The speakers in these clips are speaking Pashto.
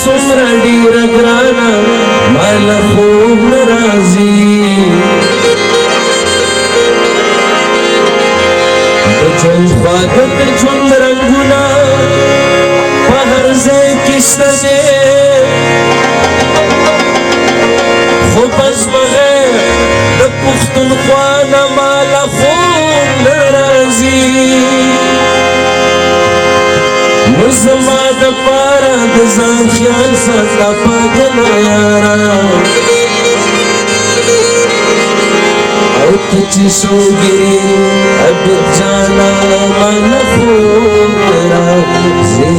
سمرا ډیر ګرانا مال خوب ناراضي د ژوند خواږه د ژوند رنګونه په هر ځای کې شته دی خو بس بغیر د پښتونخوا نه مال خوب ناراضي نو زما د پاره د ځان خیال ساته پاګله یاره او ته چې سوګرې حبیب جانا مال خوب راځي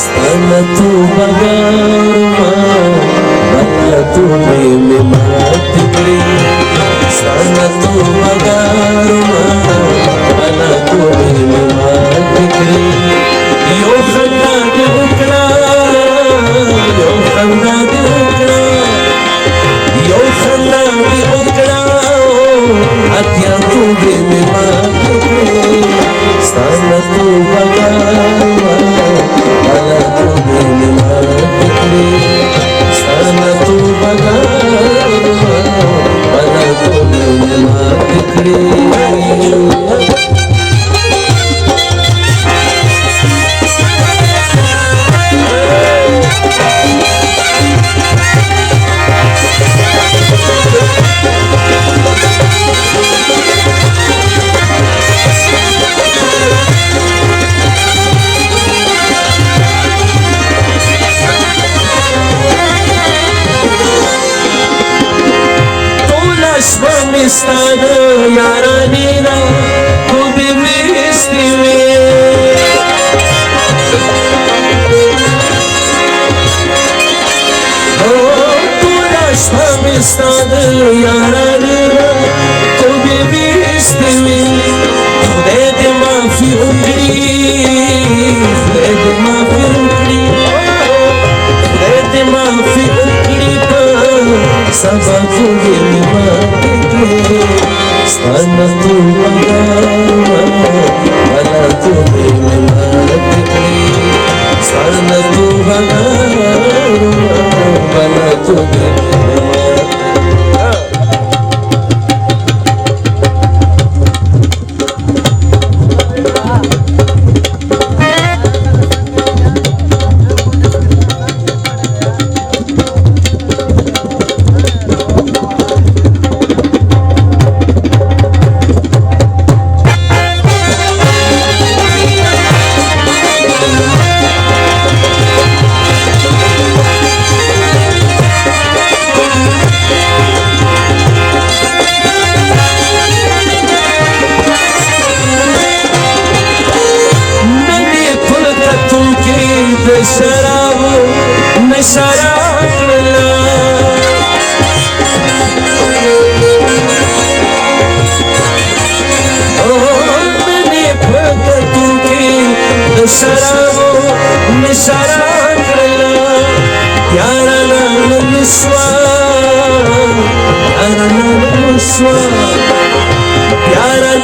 ستانه تو بغارما بلا تو مې مات کړې ستانه تو بغارما بلا تو مې مات کړې یو خندا دې وکړه یو خندا دې وکړه یو خندا دې وکړه اتیا تو مې مات کړې ستانه تو بغارما بلا تو مې مات کړې ستانه تو بغارما بلا تو مې مات کړې ستاد یارانی را تو بیستی وی تو داشتم ستاد یارانی را تو بیستی وی خدای دې معافي وکړي خدای دې معافي وکړي خدای دې معافي وکړي سبا کوږي ستانه تو بغارما بلا تو مې مات کړې ستانه تو بغارما بلا تو مې شرابو نشرا کړلا او منی پکتو کې د شرابو نشرا کړلا یارا نسوا یارا نسوا یارا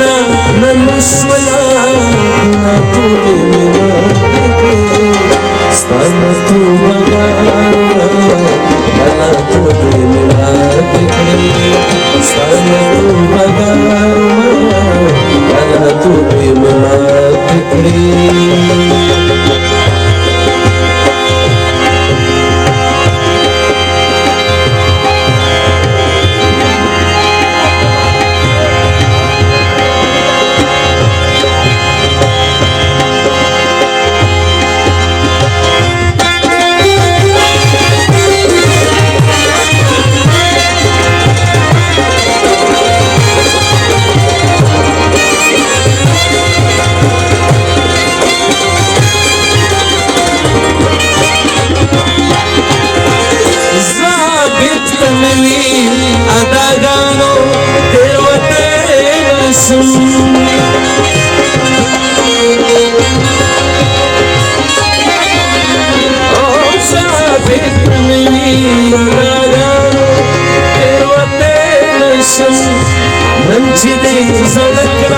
نسوا نا تو ستانه تو بغارما بلا تو مې مات کړې ستانه تو بغارما بلا تو مې مات کړې نن چې دې زړه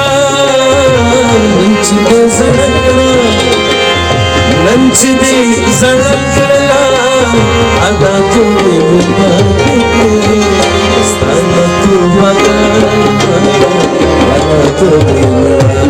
چې دې زړه کړلا ادا ټولې ومه ستانه تو وګا ادا ټولې